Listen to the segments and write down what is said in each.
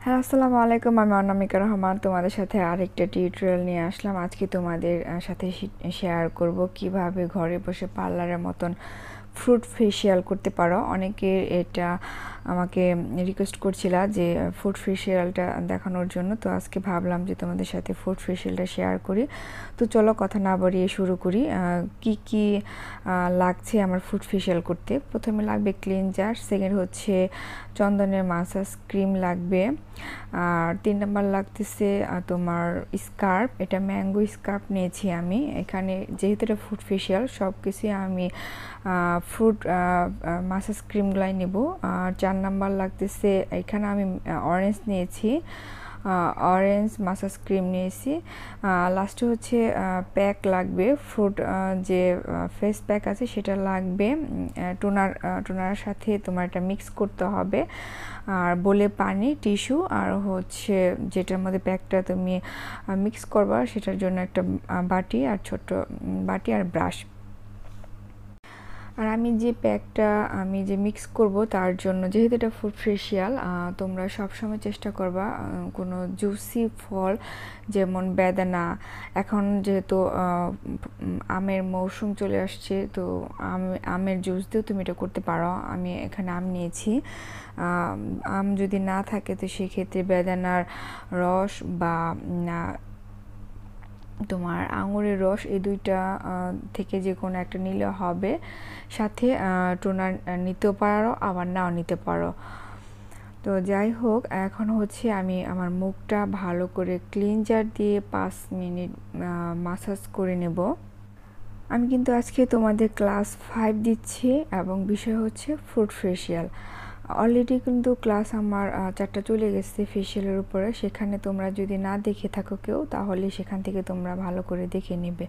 Hello, আসসালামু আলাইকুম। আমি অনামিকা রহমান তোমাদের সাথে আরেকটা টিউটোরিয়াল নিয়ে আসলাম। আজকে তোমাদের সাথে শেয়ার করব কিভাবে ঘরে বসে পার্লারের মতন ফ্রুট ফেশিয়াল করতে পারো। অনেকে এটা আমাকে রিকোয়েস্ট করছিল যে ফুড ফেশিয়ালটা দেখানোর জন্য, তো আজকে ভাবলাম যে তোমাদের সাথে ফুড ফেশিয়ালটা শেয়ার করি। তো চলো কথা না বাড়িয়ে শুরু করি। কি কি লাগছে আমার ফুড ফেশিয়াল করতে? প্রথমে লাগবে ক্লিনজার, সেকেন্ড হচ্ছে চন্দনের মাসাজ ক্রিম লাগবে, আর 3 নাম্বার লাগতেছে তোমার স্কার্ফ। এটা ম্যাঙ্গো স্কার্ফ নিয়েছি আমি এখানে, যেহেতু এটা ফুড ফেশিয়াল সব কিছুই আমি ফ্রুট মাসাজ ক্রিমগুলাই নেব। আর 4 নাম্বার লাগতেছে, এখানে আমি অরেঞ্জ নিয়েছি, অরেঞ্জ মাসাজ ক্রিম নিয়েছি। লাস্টে হচ্ছে প্যাক লাগবে, ফ্রুট যে ফেস প্যাক আছে সেটা লাগবে। টোনারের সাথে তোমার এটা মিক্স করতে হবে, আর বলে পানি, টিস্যু, আর হচ্ছে যেটার মধ্যে প্যাকটা তুমি মিক্স করবা সেটার জন্য একটা বাটি আর ছোট্ট বাটি আর ব্রাশ। আর আমি যে প্যাকটা আমি যে মিক্স করব তার জন্য, যেহেতু এটা ফুড ফেশিয়াল, তোমরা সবসময় চেষ্টা করবা কোনো জুসি ফল, যেমন বেদানা। এখন যেহেতু আমের মৌসুম চলে আসছে, তো আমের জুস দিয়েও তুমি এটা করতে পারো। আমি এখানে আম নিয়েছি। আম যদি না থাকে তো সেক্ষেত্রে বেদানার রস বা তোমার আঙুরের রস, এই দুইটা থেকে যে কোনো একটা নিলে হবে। সাথে টোনার নিতেও পারো, আবার নাও নিতে পারো। তো যাই হোক, এখন হচ্ছে আমি আমার মুখটা ভালো করে ক্লিনজার দিয়ে 5 মিনিট মাসাজ করে নেব। আমি কিন্তু আজকে তোমাদের ক্লাস 5 দিচ্ছি এবং বিষয় হচ্ছে ফ্রুট ফেশিয়াল। অলরেডি কিন্তু ক্লাস আমার 4টা চলে গেছে ফেশিয়ালের উপরে, সেখানে তোমরা যদি না দেখে থাকো কেউ, তাহলে সেখান থেকে তোমরা ভালো করে দেখে নেবে।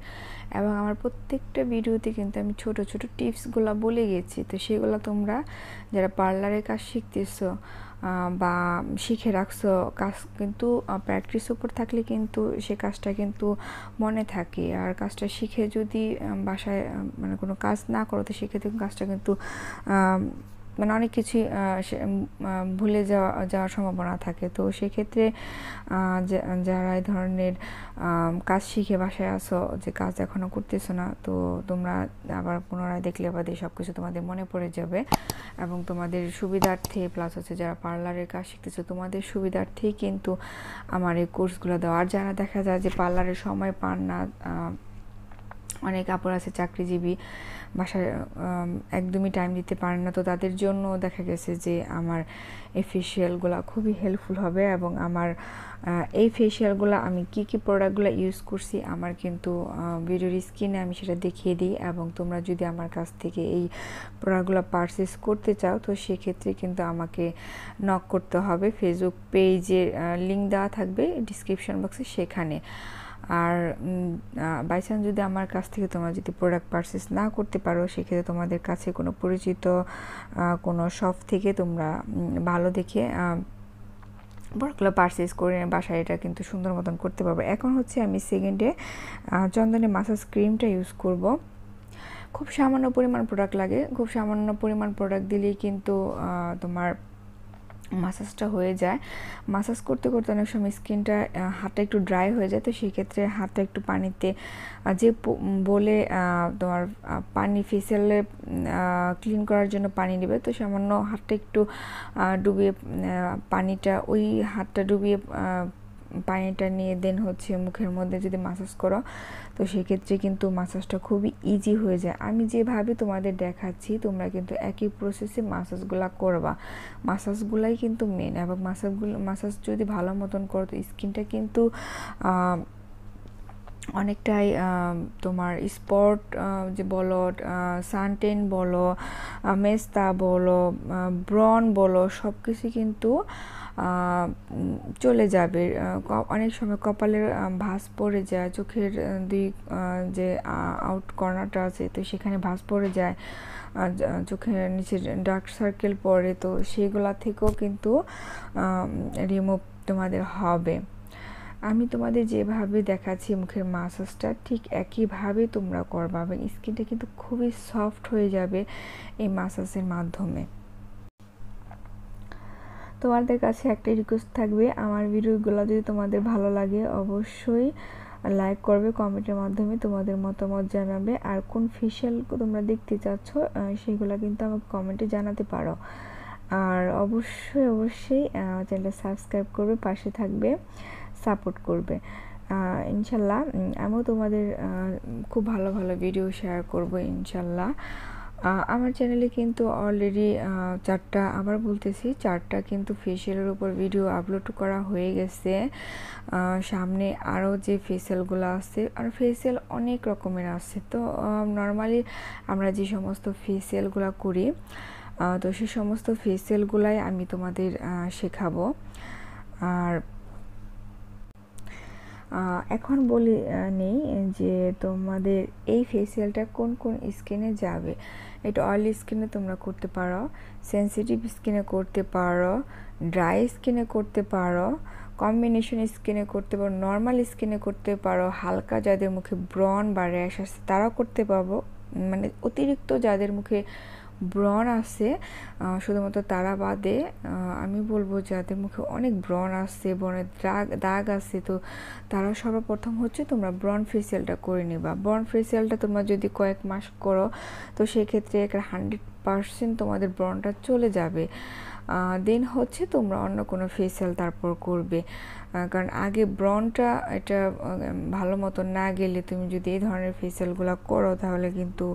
এবং আমার প্রত্যেকটা ভিডিওতে কিন্তু আমি ছোট ছোট টিপসগুলো বলে গেছি, তো সেগুলো তোমরা যারা পার্লারের কাজ শিখতেছো বা শিখে রাখছো, কাজ কিন্তু প্র্যাকটিস উপর থাকলে কিন্তু সে কাজটা কিন্তু মনে থাকে। আর কাজটা শিখে যদি বাসায় মানে কোনো কাজ না করো, তো সেক্ষেত্রে কাজটা কিন্তু মানে অনেক কিছুই ভুলে যাওয়ার সম্ভাবনা থাকে। তো সেক্ষেত্রে যারা এই ধরনের কাজ শিখে বাসায় আসো, যে কাজ এখনও করতেছো না, তো তোমরা আবার পুনরায় দেখলে বাদে সব কিছু তোমাদের মনে পড়ে যাবে। এবং তোমাদের সুবিধার্থে, প্লাস হচ্ছে যারা পার্লারের কাজ শিখতেছো তোমাদের সুবিধার্থেই কিন্তু আমার এই কোর্সগুলো দেওয়া। আর যারা দেখা যায় যে পার্লারের সময় পান না, অনেক আপুরা আছে চাকরিজীবী, বাসায় একদমই টাইম দিতে পারেন না, তো তাদের জন্য দেখা গেছে যে আমার এই ফেশিয়ালগুলো খুবই হেল্পফুল হবে। এবং আমার এই ফেশিয়ালগুলো আমি কি কি প্রোডাক্টগুলো ইউজ করছি আমার কিন্তু ভিডিওর স্ক্রিনে আমি সেটা দেখিয়ে দিই। এবং তোমরা যদি আমার কাছ থেকে এই প্রোডাক্টগুলো পারচেস করতে চাও, তো সেক্ষেত্রে কিন্তু আমাকে নক করতে হবে। ফেসবুক পেজের লিঙ্ক দেওয়া থাকবে ডিসক্রিপশন বক্সে, সেখানে। আর বাই চান্স যদি আমার কাছ থেকে তোমরা যদি প্রোডাক্ট পারচেস না করতে পারো, সেক্ষেত্রে তোমাদের কাছে কোনো পরিচিত কোনো শপ থেকে তোমরা ভালো দেখে প্রোডাক্টগুলো পারচেস করে বাসায় এটা কিন্তু সুন্দর মতন করতে পারবো। এখন হচ্ছে আমি সেকেন্ডে চন্দনের মাসাজ ক্রিমটা ইউজ করব। খুব সামান্য পরিমাণ প্রোডাক্ট লাগে, খুব সামান্য পরিমাণ প্রোডাক্ট দিলেই কিন্তু তোমার মাসাজটা হয়ে যায়। মাসাজ করতে করতে অনেক সময় স্কিনটা হাতটা একটু ড্রাই হয়ে যায়, তো সেক্ষেত্রে হাতটা একটু পানিতে যে বলে তোমার পানি ফেসিয়ালে ক্লিন করার জন্য পানি নেবে, তো সামান্য হাতটা একটু ডুবিয়ে পানিটা ওই হাতটা ডুবিয়ে পানিটা নিয়ে দেন হচ্ছে মুখের মধ্যে যদি মাসাজ করো, তো সেক্ষেত্রে কিন্তু মাসাজটা খুবই ইজি হয়ে যায়। আমি যেভাবে তোমাদের দেখাচ্ছি তোমরা কিন্তু একই প্রসেসে মাসাজগুলো করবা। মাসাজগুলাই কিন্তু মেন, এবং মাসাজ যদি ভালো মতন করো তো স্কিনটা কিন্তু অনেকটাই তোমার স্পট যে বলো, সানটেন বলো, মেস্তা বলো, ব্রন বলো, সব কিছু কিন্তু চলে যাবে। অনেক সময় কপালের ভাঁজ পড়ে যায়, চোখের দুই যে আউট কর্নারটা আছে, তো সেখানে ভাঁজ পড়ে যায়, চোখের নিচে ডার্ক সার্কেল পড়ে, তো সেগুলা থেকেও কিন্তু রিমুভ তোমাদের হবে। আমি তোমাদের যেভাবে দেখাচ্ছি মুখের মাসাজটা, ঠিক একইভাবে তোমরা করবা, এবং স্কিনটা কিন্তু খুবই সফট হয়ে যাবে এই মাসাজের মাধ্যমে। তোমাদের কাছে একটা রিকোয়েস্ট থাকবে, আমার ভিডিওগুলো যদি তোমাদের ভালো লাগে অবশ্যই লাইক করবে, কমেন্টের মাধ্যমে তোমাদের মতামত জানাবে। আর কোন ফেশিয়াল তোমরা দেখতে চাচ্ছ সেগুলো কিন্তু আমাকে কমেন্টে জানাতে পারো। আর অবশ্যই চ্যানেলটা সাবস্ক্রাইব করবে, পাশে থাকবে, সাপোর্ট করবে। ইনশাল্লাহ আমিও তোমাদের খুব ভালো ভালো ভিডিও শেয়ার করব ইনশাল্লাহ। আমার চ্যানেলে কিন্তু অলরেডি 4টা, আবার বলতেছি 4টা কিন্তু ফেশিয়ালের উপর ভিডিও আপলোড করা হয়ে গেছে। সামনে আরও যে ফেশিয়ালগুলো আছে, আর ফেশিয়াল অনেক রকমের আছে। তো নর্মালি আমরা যে সমস্ত ফেশিয়ালগুলো করি, তো সেই সমস্ত ফেশিয়ালগুলাই আমি তোমাদের শেখাবো। আর এখন বলি নেই যে তোমাদের এই ফেশিয়ালটা কোন কোন স্কিনে যাবে। এটা অয়েলি স্কিনে তোমরা করতে পারো, সেনসিটিভ স্কিনে করতে পারো, ড্রাই স্কিনে করতে পারো, কম্বিনেশন স্কিনে করতে পারো, নর্মাল স্কিনে করতে পারো, হালকা যাদের মুখে ব্রণ বা র্যাশ আছে তারাও করতে পারবো। মানে অতিরিক্ত যাদের মুখে ব্রণ আছে শুধুমাত্র তারা বাদে আমি বলবো যাদের মুখে অনেক ব্রণ আছে, ব্রণের দাগ আছে, তো তারা সর্বপ্রথম হচ্ছে তোমরা ব্রণ ফেশিয়ালটা করে নিবা। ব্রণ ফেশিয়ালটা তোমরা যদি কয়েক মাস করো তো সেক্ষেত্রে 100% তোমাদের ব্রণটা চলে যাবে। দেন হচ্ছে তোমরা অন্য কোনো ফেশিয়াল তারপর করবে, কারণ আগে ব্রণটা এটা ভালো মতো না গেলে তুমি যদি এই ধরনের ফেশিয়ালগুলো করো তাহলে কিন্তু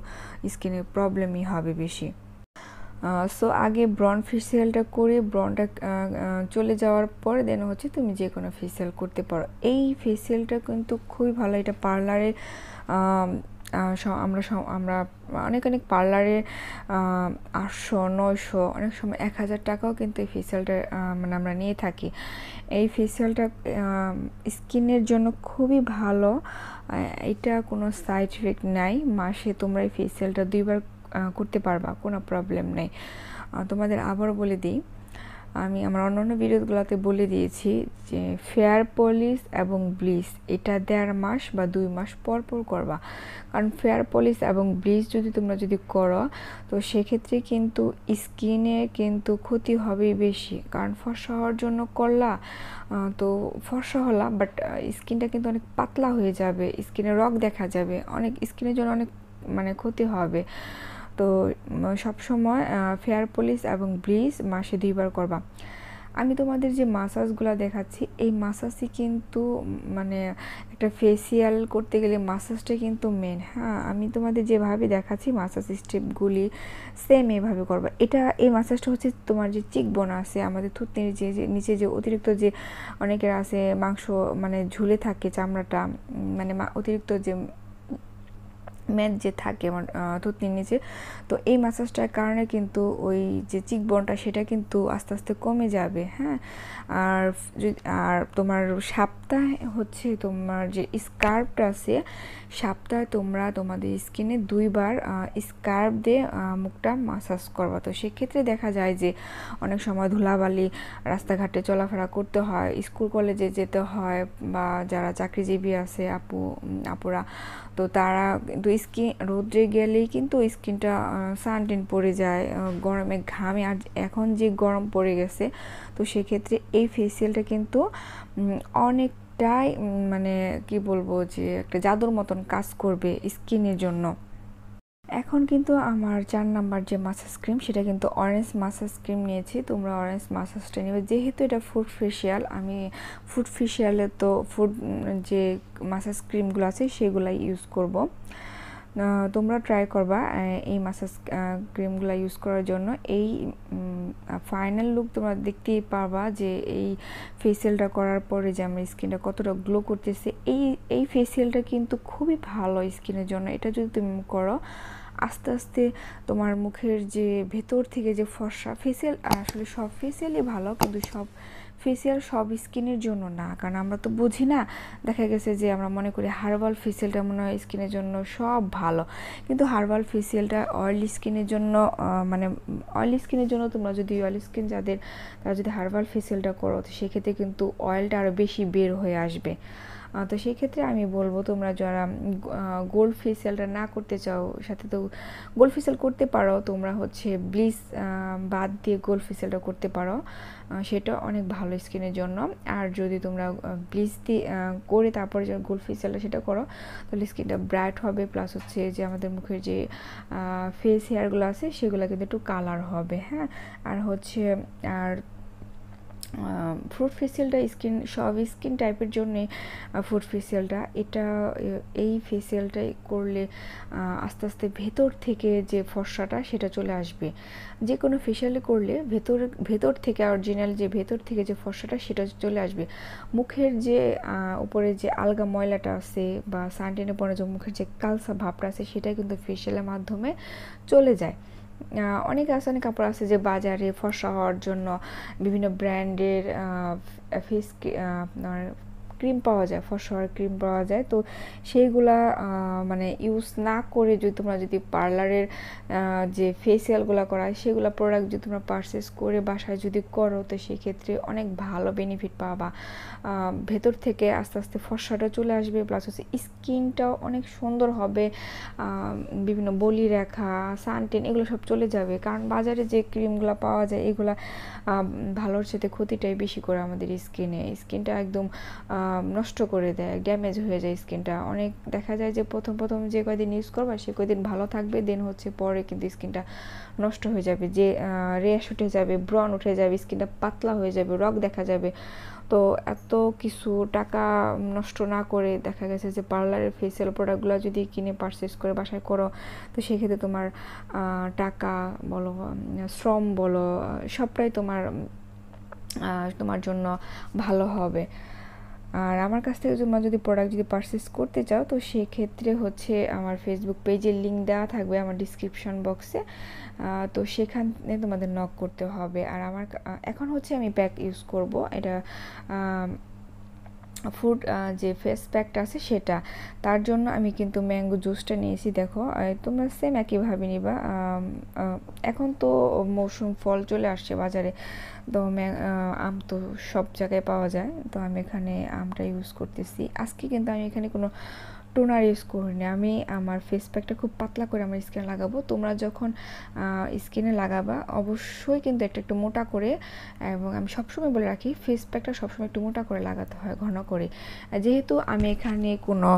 স্কিনের প্রবলেমই হবে বেশি। সো আগে ব্রণ ফেশিয়ালটা করে ব্রণটা চলে যাওয়ার পরে দেন হচ্ছে তুমি যে কোনো ফেশিয়াল করতে পারো। এই ফেশিয়ালটা কিন্তু খুবই ভালো, এটা পার্লারে আমরা অনেক পার্লারে 800-900 অনেক সময় 1000 টাকাও কিন্তু এই ফেশিয়ালটা মানে আমরা নিয়ে থাকি। এই ফেশিয়ালটা স্কিনের জন্য খুবই ভালো, এটা কোনো সাইড ইফেক্ট নাই। মাসে তোমরা এই ফেশিয়ালটা 2বার করতে পারবা, কোনো প্রবলেম নেই। তোমাদের আবারও বলে দিই, আমি আমার অন্যান্য ভিডিওগুলোতে বলে দিয়েছি যে ফেয়ার পলিশ এবং ব্লিচ এটা 1.5 মাস বা 2 মাস পর পর করবা। কারণ ফেয়ার পলিশ এবং ব্লিচ তোমরা যদি করো তো সেক্ষেত্রে কিন্তু স্কিনে কিন্তু ক্ষতি হবেই বেশি। কারণ ফর্সা হওয়ার জন্য করলা তো ফর্সা হলা, বাট স্কিনটা কিন্তু অনেক পাতলা হয়ে যাবে, স্কিনে রগ দেখা যাবে, অনেক স্কিনের জন্য অনেক মানে ক্ষতি হবে। তো সবসময় ফেয়ার পলিশ এবং ব্লিচ মাসে 2বার করবা। আমি তোমাদের যে মাসাজগুলো দেখাচ্ছি এই মাসাজই কিন্তু মানে একটা ফেসিয়াল করতে গেলে মাসাজটা কিন্তু মেন। হ্যাঁ, আমি তোমাদের যেভাবে দেখাচ্ছি মাসাজ স্টেপগুলি সেম এভাবে করবা। এই মাসাজটা হচ্ছে তোমার যে চিকবোন আছে, আমাদের থুতনির যে নিচে যে অতিরিক্ত যে অনেকের আছে মাংস মানে ঝুলে থাকে চামড়াটা, মানে অতিরিক্ত যে মেদ যে থাকে থুতনির নিচে, তো এই মাসাজটার কারণে কিন্তু ওই যে চিকবোনটা সেটা কিন্তু আস্তে আস্তে কমে যাবে। হ্যাঁ, আর তোমার সপ্তাহে হচ্ছে তোমার যে স্কার্ফটা আছে, সপ্তাহে তোমরা তোমাদের স্কিনে 2বার স্কার্ফ দিয়ে মুখটা মাসাজ করবা। তো সেক্ষেত্রে দেখা যায় যে অনেক সময় ধুলাবালি রাস্তাঘাটে চলাফেরা করতে হয়, স্কুল কলেজে যেতে হয়, বা যারা চাকরিজীবী আছে আপুরা, তো তারা কিন্তু স্কিন রোদ্রে গেলেই কিন্তু স্কিনটা সানটেন পড়ে যায়, গরমে ঘামে। আর এখন যে গরম পড়ে গেছে, তো সেক্ষেত্রে এই ফেসিয়ালটা কিন্তু অনেকটাই মানে কি বলবো যে একটা জাদুর মতন কাজ করবে স্কিনের জন্য। এখন কিন্তু আমার 4 নাম্বার যে মাসাজ ক্রিম সেটা কিন্তু অরেঞ্জ মাসাজ ক্রিম নিয়েছি। তোমরা অরেঞ্জ মাসাজটা নেবে, যেহেতু এটা ফুড ফেশিয়াল। আমি ফুড ফেশিয়ালে তো ফুড যে মাসাজ ক্রিমগুলো আছে সেগুলাই ইউজ করব। তোমরা ট্রাই করবা এই মাসাজ ক্রিমগুলো ইউজ করার জন্য। এই ফাইনাল লুক তোমরা দেখতেই পারবা যে এই ফেসিয়ালটা করার পরে যে আমার স্কিনটা কতটা গ্লো করতেছে। এই ফেসিয়ালটা কিন্তু খুবই ভালো স্কিনের জন্য। এটা যদি তুমি করো আস্তে আস্তে তোমার মুখের যে ভেতর থেকে যে ফর্সা, ফেসিয়াল আসলে সব ফেসিয়ালই ভালো, কিন্তু সব ফেসিয়াল সব স্কিনের জন্য না। কারণ আমরা তো বুঝি না, দেখা গেছে যে আমরা মনে করি হার্বাল ফেসিয়ালটা মনে হয় স্কিনের জন্য সব ভালো, কিন্তু হার্বাল ফেসিয়ালটা অয়েলি স্কিনের জন্য মানে অয়েলি স্কিনের জন্য তোমরা যদি অয়েলি স্কিন যাদের, তারা যদি হার্বাল ফেসিয়ালটা করো তো সেক্ষেত্রে কিন্তু অয়েলটা আরও বেশি বের হয়ে আসবে। তো সেই ক্ষেত্রে আমি বলবো তোমরা যারা গোল্ড ফেসিয়ালটা না করতে চাও, সাথে তো গোল্ড ফেসিয়াল করতে পারো, তোমরা হচ্ছে ব্লিচ বাদ দিয়ে গোল্ড ফেসিয়ালটা করতে পারো, সেটা অনেক ভালো স্কিনের জন্য। আর যদি তোমরা ব্লিচ দিয়ে করে তারপরে যে গোল্ড ফেসিয়ালটা সেটা করো, তাহলে স্কিনটা ব্রাইট হবে, প্লাস হচ্ছে যে আমাদের মুখের যে ফেস হেয়ারগুলো আছে সেগুলো কিন্তু একটু কালার হবে। হ্যাঁ, আর হচ্ছে আর ফ্রুট ফেসিয়ালটা সব স্কিন টাইপের জন্যে ফ্রুট ফেসিয়ালটা, এটা এই ফেসিয়ালটাই করলে আস্তে আস্তে ভেতর থেকে যে ফর্সাটা সেটা চলে আসবে। যে কোনো ফেসিয়ালে করলে ভেতর থেকে অরিজিনাল যে ভেতর থেকে যে ফর্সাটা সেটা চলে আসবে। মুখের যে উপরে যে আলগা ময়লাটা আছে বা সানটেনে পরে যে মুখের যে কালসা ভাবটা আছে সেটাই কিন্তু ফেসিয়ালের মাধ্যমে চলে যায়। অনেক রাসায়নিক কাপড় আছে যে বাজারে ফর্সা হওয়ার জন্য বিভিন্ন ব্র্যান্ডের ফেস আপনার ক্রিম পাওয়া যায়, ফর্সা হওয়ার ক্রিম পাওয়া যায়। তো সেইগুলা মানে ইউজ না করে যদি তোমরা যদি পার্লারের যে ফেসিয়ালগুলো করায় সেগুলো প্রোডাক্ট যদি তোমরা পারচেস করে বাসায় যদি করো, তো সেক্ষেত্রে অনেক ভালো বেনিফিট পাবা। ভেতর থেকে আস্তে আস্তে ফর্সাটা চলে আসবে, প্লাস হচ্ছে স্কিনটাও অনেক সুন্দর হবে, বিভিন্ন বলি রেখা, সানটেন এগুলো সব চলে যাবে। কারণ বাজারে যে ক্রিমগুলো পাওয়া যায় এগুলা ভালোর সাথে ক্ষতিটাই বেশি করে আমাদের স্কিনটা একদম নষ্ট করে দেয়, ড্যামেজ হয়ে যায় স্কিনটা। অনেক দেখা যায় যে প্রথম যে কয়দিন ইউজ করবা সে কয়দিন ভালো থাকবে, দেন হচ্ছে পরে কিন্তু স্কিনটা নষ্ট হয়ে যাবে, যে র্যাশ উঠে যাবে, ব্রণ উঠে যাবে, স্কিনটা পাতলা হয়ে যাবে, রগ দেখা যাবে। তো এত কিছু টাকা নষ্ট না করে দেখা গেছে যে পার্লারের ফেসিয়াল প্রোডাক্টগুলো যদি কিনে পারচেস করে বাসায় করো, তো সেক্ষেত্রে তোমার টাকা বলো, শ্রম বলো, সবটাই তোমার জন্য ভালো হবে। আর আমার কাছ থেকে তোমরা যদি প্রোডাক্ট যদি পারচেস করতে চাও, তো সেক্ষেত্রে হচ্ছে আমার ফেসবুক পেজের লিঙ্ক দেওয়া থাকবে আমার ডিসক্রিপশন বক্সে, তো সেখানে তোমাদের নক করতে হবে। আর আমার এখন হচ্ছে আমি প্যাক ইউজ করব, এটা ফুড যে ফেস প্যাকটা আছে সেটা, তার জন্য আমি কিন্তু ম্যাঙ্গো জুসটা নিয়েছি। দেখো তোমরা সেম একইভাবে নিবা। এখন তো মৌসুম ফল চলে আসছে বাজারে, তো আম তো সব জায়গায় পাওয়া যায়, তো আমি এখানে আমটা ইউজ করতেছি। আজকে কিন্তু আমি এখানে কোনো টোনার ইউজ করিনি, আমি আমার ফেস প্যাকটা খুব পাতলা করে আমার স্কিনে লাগাবো। তোমরা যখন স্কিনে লাগাবা অবশ্যই কিন্তু একটু মোটা করে, এবং আমি সবসময় বলে রাখি ফেস প্যাকটা সবসময় একটু মোটা করে লাগাতে হয়, ঘন করে। যেহেতু আমি এখানে কোনো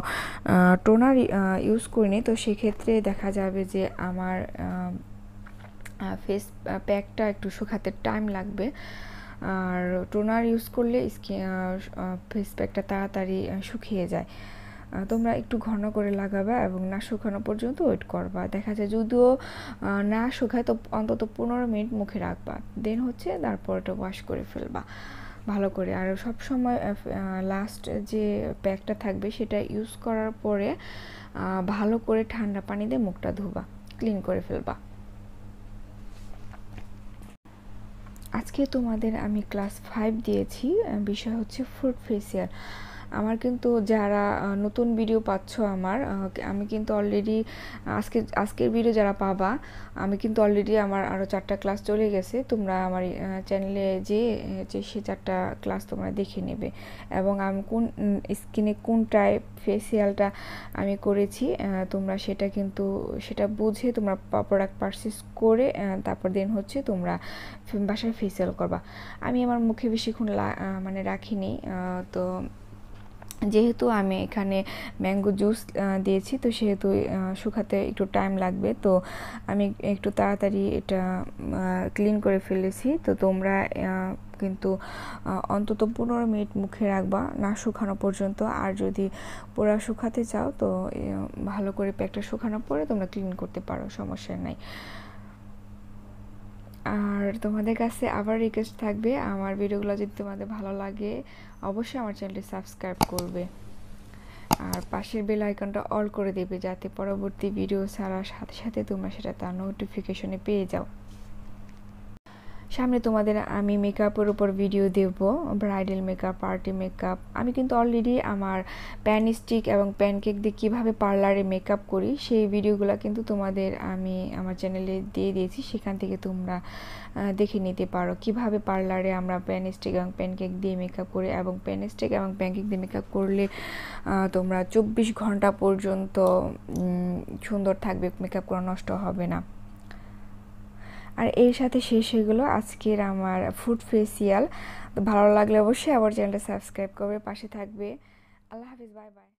টোনার ইউজ করিনি, তো সেক্ষেত্রে দেখা যাবে যে আমার ফেস প্যাকটা একটু শুকাতে টাইম লাগবে। আর টোনার ইউজ করলে ফেস প্যাকটা তাড়াতাড়ি শুকিয়ে যায়। তোমরা একটু ঘন করে লাগাবা এবং না শুকানো পর্যন্ত ওয়েট করবা। দেখা যায় যদিও না শুকায় তো অন্তত 15 মিনিট মুখে রাখবা, দেন হচ্ছে তারপর ওটা ওয়াশ করে ফেলবা ভালো করে। আর সব সময় লাস্ট যে প্যাকটা থাকবে সেটা ইউজ করার পরে ভালো করে ঠান্ডা পানি দিয়ে মুখটা ধোবা, ক্লিন করে ফেলবা। আজকে তোমাদের আমি ক্লাস 5 দিয়েছি, বিষয় হচ্ছে ফ্রুট ফেসিয়াল। আমার কিন্তু যারা নতুন ভিডিও পাচ্ছ আমি কিন্তু অলরেডি আজকের ভিডিও যারা পাবা, আমি কিন্তু অলরেডি আমার আরও 4টা ক্লাস চলে গেছে। তোমরা আমার চ্যানেলে যে সে 4টা ক্লাস তোমরা দেখে নেবে, এবং আমি কোন স্কিনে কোন টাইপ ফেসিয়ালটা আমি করেছি তোমরা সেটা বুঝে তোমরা প্রোডাক্ট পারচেস করে তারপর দেন হচ্ছে তোমরা বাসায় ফেসিয়াল করবা। আমি আমার মুখে বেশিক্ষণ মানে রাখিনি, তো যেহেতু আমি এখানে ম্যাঙ্গো জুস দিয়েছি, তো সেহেতু শুকাতে একটু টাইম লাগবে, তো আমি একটু তাড়াতাড়ি এটা ক্লিন করে ফেলেছি। তো তোমরা কিন্তু অন্তত 15 মিনিট মুখে রাখবা না শুকানো পর্যন্ত। আর যদি পুরো শুকাতে চাও তো ভালো করে প্যাকটা শুকানোর পরে তোমরা ক্লিন করতে পারো, সমস্যা নাই। আর তোমাদের কাছে আবার রিকোয়েস্ট থাকবে, আমার ভিডিওগুলো যদি তোমাদের ভালো লাগে অবশ্যই আমার চ্যানেলটি সাবস্ক্রাইব করবে, আর পাশের বেল আইকনটা অল করে দেবে, যাতে পরবর্তী ভিডিও ছাড়ার সাথে সাথে তোমরা সেটা তার নোটিফিকেশনে পেয়ে যাও। সামনে তোমাদের আমি মেকআপের উপর ভিডিও দেব, ব্রাইডাল মেকআপ, পার্টি মেকআপ। আমি কিন্তু অলরেডি আমার প্যান স্টিক এবং প্যানকেক দিয়ে কীভাবে পার্লারে মেকআপ করি সেই ভিডিওগুলো কিন্তু তোমাদের আমি আমার চ্যানেলে দিয়ে দিয়েছি, সেখান থেকে তোমরা দেখে নিতে পারো কিভাবে পার্লারে আমরা প্যান স্টিক এবং প্যানকেক দিয়ে মেকআপ করি। এবং প্যান স্টিক এবং প্যানকেক দিয়ে মেকআপ করলে তোমরা 24 ঘন্টা পর্যন্ত সুন্দর থাকবে, মেকআপ করা নষ্ট হবে না। আর এর সাথে শেষ হয়ে গেল আজকের আমার ফুড ফেসিয়াল। তো ভালো লাগলে অবশ্যই আমার চ্যানেলটা সাবস্ক্রাইব করবে, পাশে থাকবে। আল্লাহ হাফিজ, বাই বাই।